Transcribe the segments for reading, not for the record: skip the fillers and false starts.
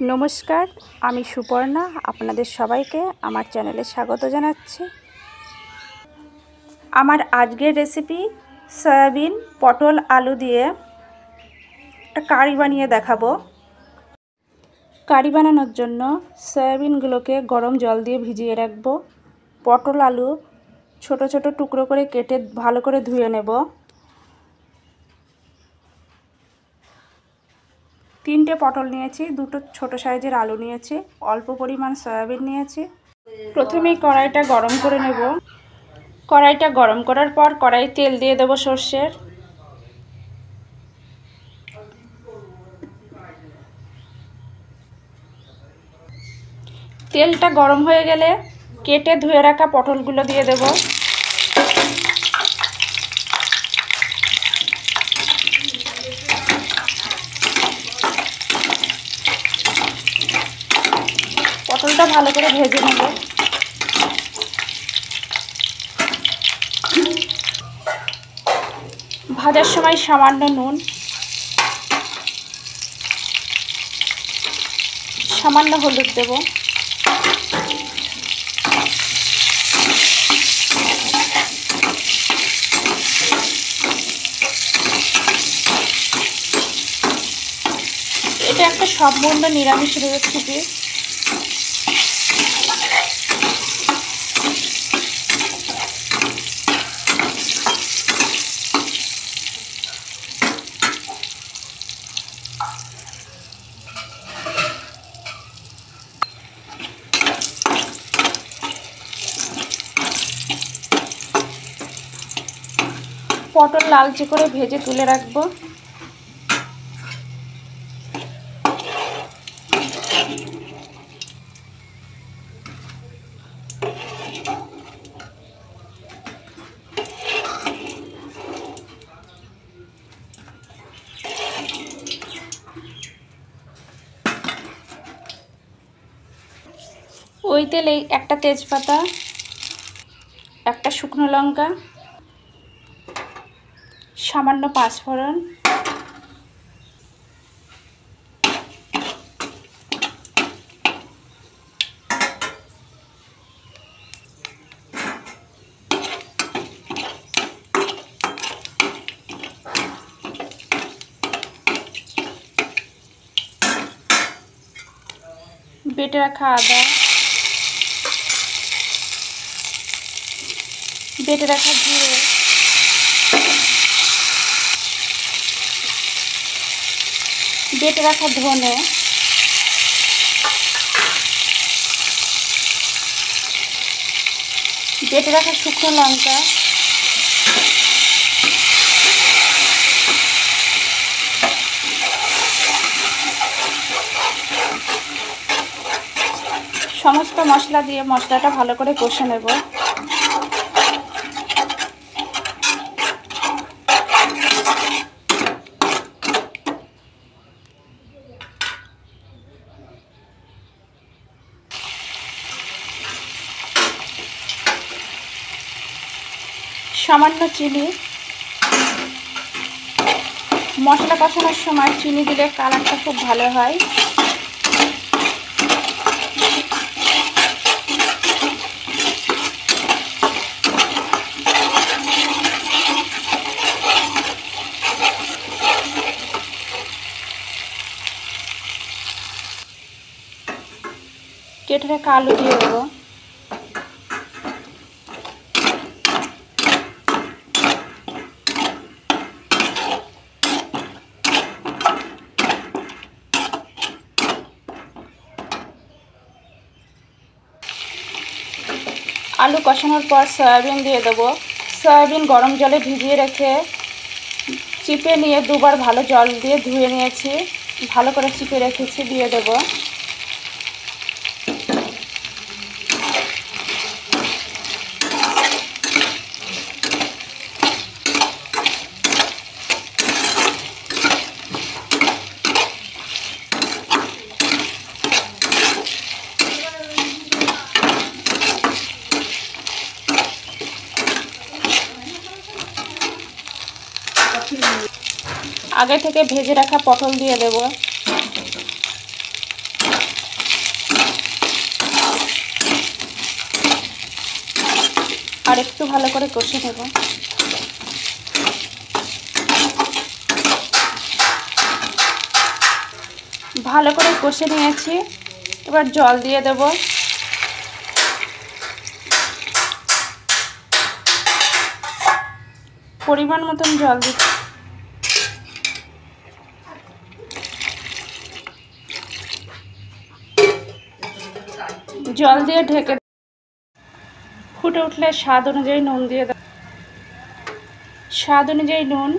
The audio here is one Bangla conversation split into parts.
নমস্কার, আমি সুপর্ণা। আপনাদের সবাইকে আমার চ্যানেলে স্বাগত জানাচ্ছি। আমার আজকের রেসিপি সয়াবিন পটল আলু দিয়ে একটা কারি বানিয়ে দেখাবো। কারি বানানোর জন্য সয়াবিনগুলোকে গরম জল দিয়ে ভিজিয়ে রাখবো। পটল আলু ছোট ছোট টুকরো করে কেটে ভালো করে ধুয়ে নেব। 3টে পটল নিয়েছি, 2টো ছোট সাইজের আলু নিয়েছি, অল্প পরিমাণ সয়াবিন নিয়েছি। প্রথমেই কড়াইটা গরম করে নেব। কড়াইটা গরম করার পর কড়াই তেল দিয়ে দেব সর্ষের। তেলটা গরম হয়ে গেলে কেটে ধুয়ে রাখা পটলগুলো দিয়ে দেব। পটলটা ভালো করে ভেজে নেব। ভাজার সময় সামান্য নুন, সামান্য হলুদ দেব। এটা একটা সম্পূর্ণ নিরামিষ রেসিপি। পটল লালচে করে ভেজে তুলে রাখবো। ওই তেলেই একটা তেজপাতা, একটা শুকনো লঙ্কা, সামান্য পাঁচফোড়ন, বেটে রাখা আদা, বেটে রাখা জিরে, বেটে রাখা ধনে, বেটে রাখা শুকনো লঙ্কা, সমস্ত মশলা দিয়ে মশলাটা ভালো করে কষে নেব। সামান্য চিনি, মশলা কষানোর সময় চিনি দিলে কালারটা খুব ভালো হয়। কেটে রাখা আলু দিয়ে দেবো। আলু কষানোর পর সয়াবিন দিয়ে দেবো। সয়াবিন গরম জলে ভিজিয়ে রেখে চিপে নিয়ে দুবার ভালো জল দিয়ে ধুয়ে নিয়েছি, ভালো করে চিপে রেখেছি, দিয়ে দেবো। আগে থেকে ভেজে রাখা পটল দিয়ে দেব। আর একটু ভালো করে কষে নেব। ভালো করে কষে নিয়েছি, এবার জল দিয়ে দেব। পরিমাণ মতন জল দিচ্ছি। জল দিয়ে ঢেকে ফুটে উঠলে স্বাদ অনুযায়ী নুন দিয়ে দেব। স্বাদ অনুযায়ী নুন,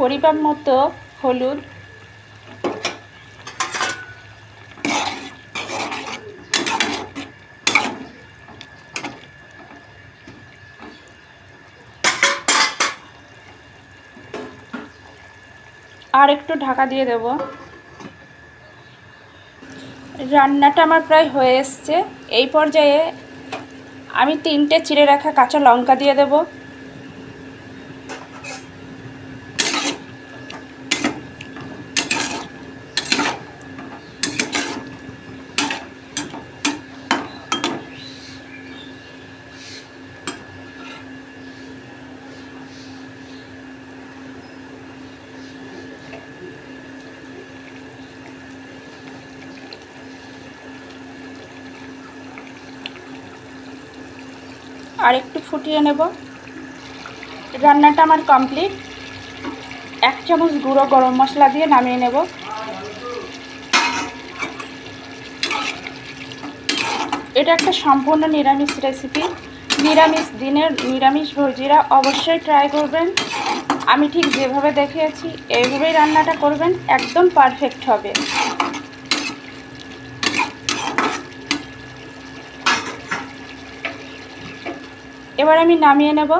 পরিমাণ মতো হলুদ, আর একটু ঢাকা দিয়ে দেব। রান্নাটা আমার প্রায় হয়ে এসছে। এই পর্যায়ে আমি 3টে চিড়ে রাখা কাঁচা লঙ্কা দিয়ে দেব। আর একটু ফুটিয়ে নেব। রান্নাটা আমার কমপ্লিট। 1 চামচ গুঁড়ো গরম মশলা দিয়ে নামিয়ে নেব। এটা একটা সম্পূর্ণ নিরামিষ রেসিপি। নিরামিষ দিনের নিরামিষ ভোজীরা অবশ্যই ট্রাই করবেন। আমি ঠিক যেভাবে দেখিয়েছি এইভাবেই রান্নাটা করবেন, একদম পারফেক্ট হবে। এবার আমি নামিয়ে নেব।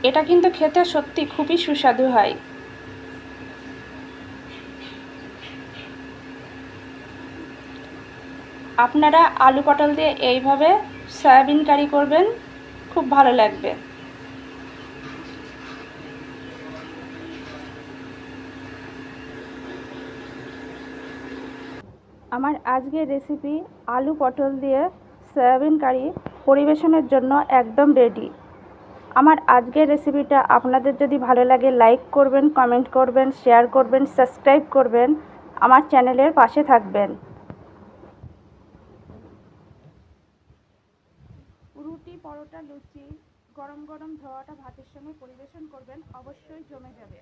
এটা কিন্তু খেতে সত্যি খুবই সুস্বাদু হয়। আপনারা আলু পটল দিয়ে এইভাবে সয়াবিন কারি করবেন, খুব ভালো লাগবে। আমার আজকের রেসিপি আলু পটল দিয়ে সয়াবিন কারি পরিবেশনের জন্য একদম রেডি। আমার আজকের রেসিপিটা আপনাদের যদি ভালো লাগে লাইক করবেন, কমেন্ট করবেন, শেয়ার করবেন, সাবস্ক্রাইব করবেন, আমার চ্যানেলের পাশে থাকবেন। রুটি, পরোটা, লুচি, গরম গরম ধোয়াটা ভাতের সঙ্গে পরিবেশন করবেন, অবশ্যই জমে যাবে।